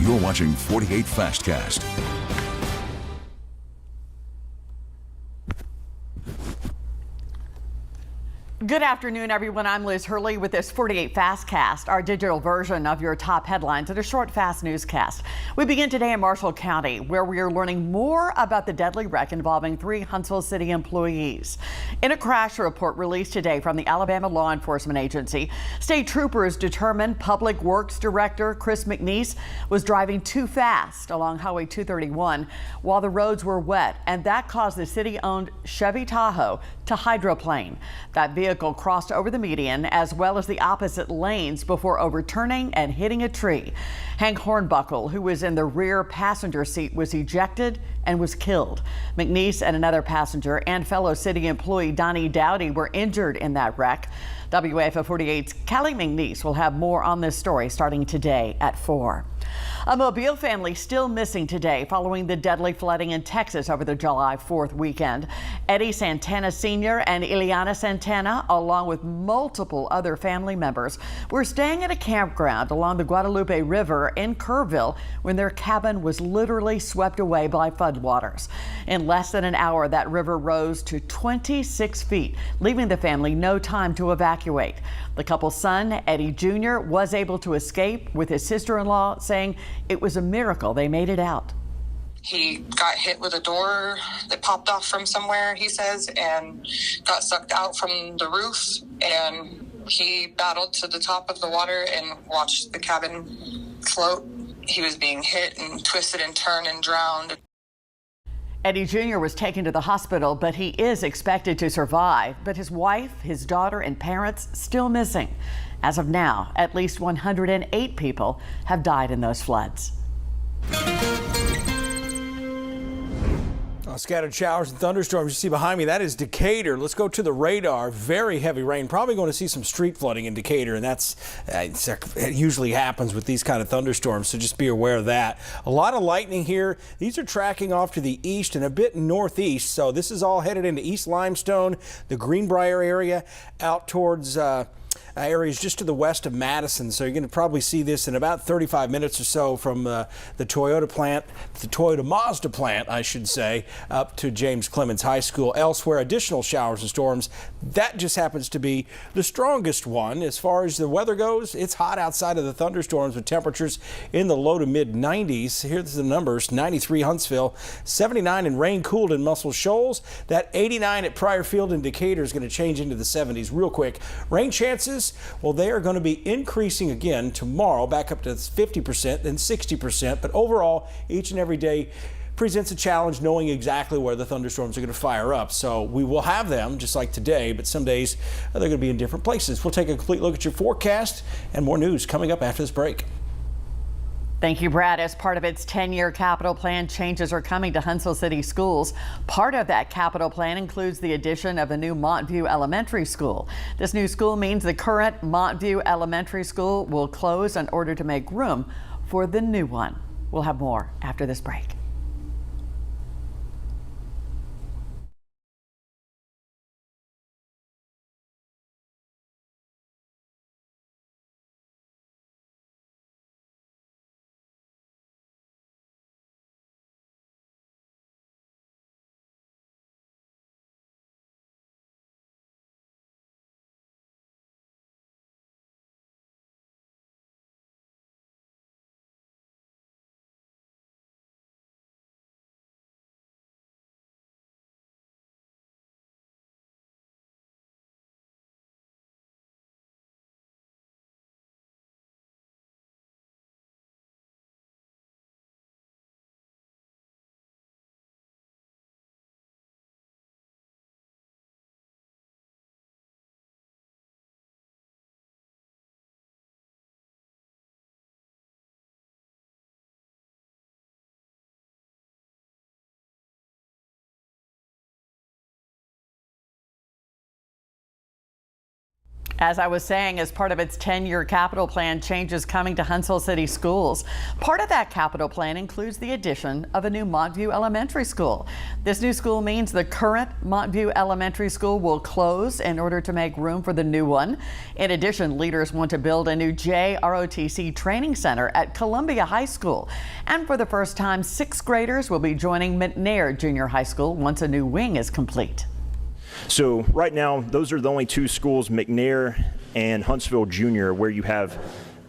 You're watching 48 Fastcast. Good afternoon, everyone. I'm Liz Hurley with this 48 Fastcast, our digital version of your top headlines and a short, fast newscast. We begin today in Marshall County, where we are learning more about the deadly wreck involving 3 Huntsville City employees. In a crash report released today from the Alabama Law Enforcement Agency, state troopers determined Public Works Director Chris McNeese was driving too fast along Highway 231 while the roads were wet, and that caused the city-owned Chevy Tahoe to hydroplane. That vehicle crossed over the median as well as the opposite lanes before overturning and hitting a tree. Hank Hornbuckle, who was in the rear passenger seat, was ejected and was killed. McNeese and another passenger and fellow city employee Donnie Dowdy were injured in that wreck. WAFF 48's Kelly McNeese will have more on this story starting today at 4. A Mobile family still missing today following the deadly flooding in Texas over the July 4th weekend. Eddie Santana Sr. and Ileana Santana, along with multiple other family members, were staying at a campground along the Guadalupe River in Kerrville when their cabin was literally swept away by floodwaters. In less than an hour, that river rose to 26 feet, leaving the family no time to evacuate. The couple's son, Eddie Jr., was able to escape, with his sister-in-law saying it was a miracle they made it out. He got hit with a door that popped off from somewhere, he says, and got sucked out from the roof, and he battled to the top of the water and watched the cabin float. He was being hit and twisted and turned and drowned. Eddie Jr. was taken to the hospital, but he is expected to survive. But his wife, his daughter, and parents still missing. As of now, at least 108 people have died in those floods. Scattered showers and thunderstorms you see behind me, that is Decatur. Let's go to the radar. Very heavy rain. Probably going to see some street flooding in Decatur, and that's it usually happens with these kind of thunderstorms, so just be aware of that. A lot of lightning here. These are tracking off to the east and a bit northeast, so this is all headed into East Limestone, the Greenbrier area, out towards areas just to the west of Madison. So you're going to probably see this in about 35 minutes or so from the Toyota plant, the Toyota Mazda plant, I should say, up to James Clemens High School. Elsewhere, additional showers and storms. That just happens to be the strongest one. As far as the weather goes, it's hot outside of the thunderstorms with temperatures in the low to mid 90s. Here's the numbers: 93 Huntsville, 79 in rain-cooled in Muscle Shoals. That 89 at Pryor Field in Decatur is going to change into the 70s real quick. Rain chances, well, they are going to be increasing again tomorrow, back up to 50%, then 60%. But overall, each and every day presents a challenge knowing exactly where the thunderstorms are going to fire up. So we will have them just like today, but some days they're going to be in different places. We'll take a complete look at your forecast and more news coming up after this break. Thank you, Brad. As part of its 10-year capital plan, changes are coming to Huntsville City Schools. Part of that capital plan includes the addition of a new Montview Elementary School. This new school means the current Montview Elementary School will close in order to make room for the new one. We'll have more after this break. As I was saying, as part of its 10-year capital plan, changes coming to Huntsville City Schools. Part of that capital plan includes the addition of a new Montview Elementary School. This new school means the current Montview Elementary School will close in order to make room for the new one. In addition, leaders want to build a new JROTC training center at Columbia High School. And for the first time, 6th graders will be joining McNair Junior High School once a new wing is complete. So right now, those are the only two schools, McNair and Huntsville Junior, where you have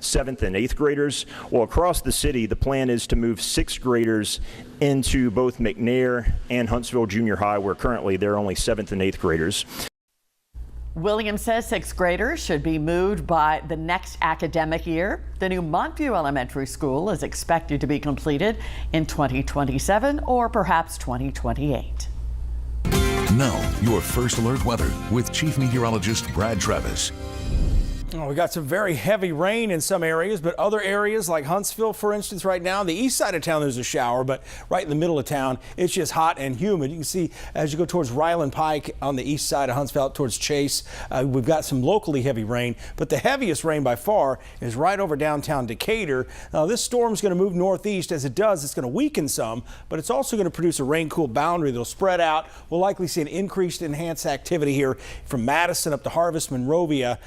7th and 8th graders. Well, across the city, the plan is to move 6th graders into both McNair and Huntsville Junior High, where currently they're only 7th and 8th graders. Williams says 6th graders should be moved by the next academic year. The new Montview Elementary School is expected to be completed in 2027 or perhaps 2028. Now, your first alert weather with Chief Meteorologist Brad Travis. Oh, we got some very heavy rain in some areas, but other areas like Huntsville, for instance, right now, the east side of town, there's a shower, but right in the middle of town, it's just hot and humid. You can see as you go towards Ryland Pike on the east side of Huntsville, out towards Chase, we've got some locally heavy rain, but the heaviest rain by far is right over downtown Decatur. Now, this storm's going to move northeast. As it does, it's going to weaken some, but it's also going to produce a rain-cool boundary that'll spread out. We'll likely see an increased enhanced activity here from Madison up to Harvest, Monrovia,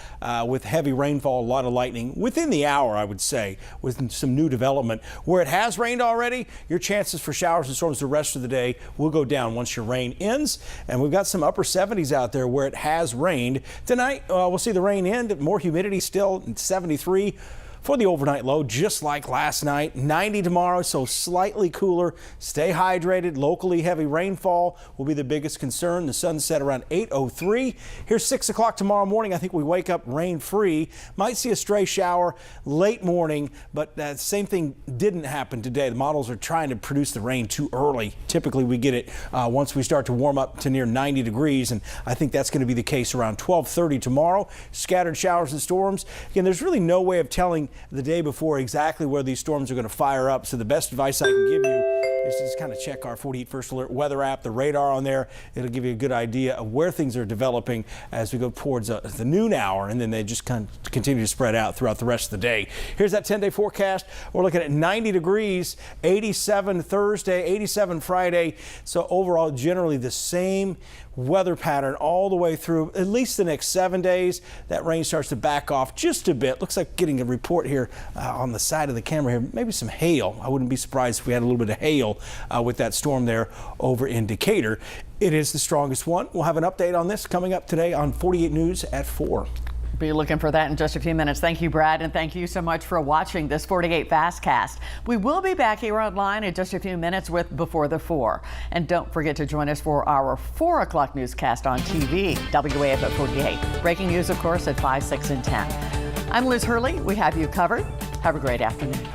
with heavy rainfall, a lot of lightning within the hour, I would say, with some new development. Where it has rained already, your chances for showers and storms the rest of the day will go down once your rain ends. And we've got some upper 70s out there where it has rained. Tonight, we'll see the rain end, more humidity still, 73 for the overnight low, just like last night. 90 tomorrow, so slightly cooler. Stay hydrated. Locally heavy rainfall will be the biggest concern. The sun set around 8:03. Here's 6 o'clock tomorrow morning. I think we wake up rain free. Might see a stray shower late morning, but that same thing didn't happen today. The models are trying to produce the rain too early. Typically we get it once we start to warm up to near 90 degrees, and I think that's going to be the case around 12:30 tomorrow. Scattered showers and storms. Again, there's really no way of telling the day before exactly where these storms are going to fire up. So the best advice I can give you is to just kind of check our 48 First Alert weather app, the radar on there. It'll give you a good idea of where things are developing as we go towards the noon hour, and then they just kind of continue to spread out throughout the rest of the day. Here's that 10-day forecast. We're looking at 90 degrees, 87 Thursday, 87 Friday. So overall, generally the same weather pattern all the way through at least the next 7 days. That rain starts to back off just a bit. Looks like getting a report here on the side of the camera here, maybe some hail. I wouldn't be surprised if we had a little bit of hail with that storm there over in Decatur. It is the strongest one. We'll have an update on this coming up today on 48 News at 4. Be looking for that in just a few minutes. Thank you, Brad, and thank you so much for watching this 48 Fastcast. We will be back here online in just a few minutes with Before the 4. And don't forget to join us for our 4 o'clock newscast on TV, WAFF at 48. Breaking news, of course, at 5, 6, and 10. I'm Liz Hurley. We have you covered. Have a great afternoon.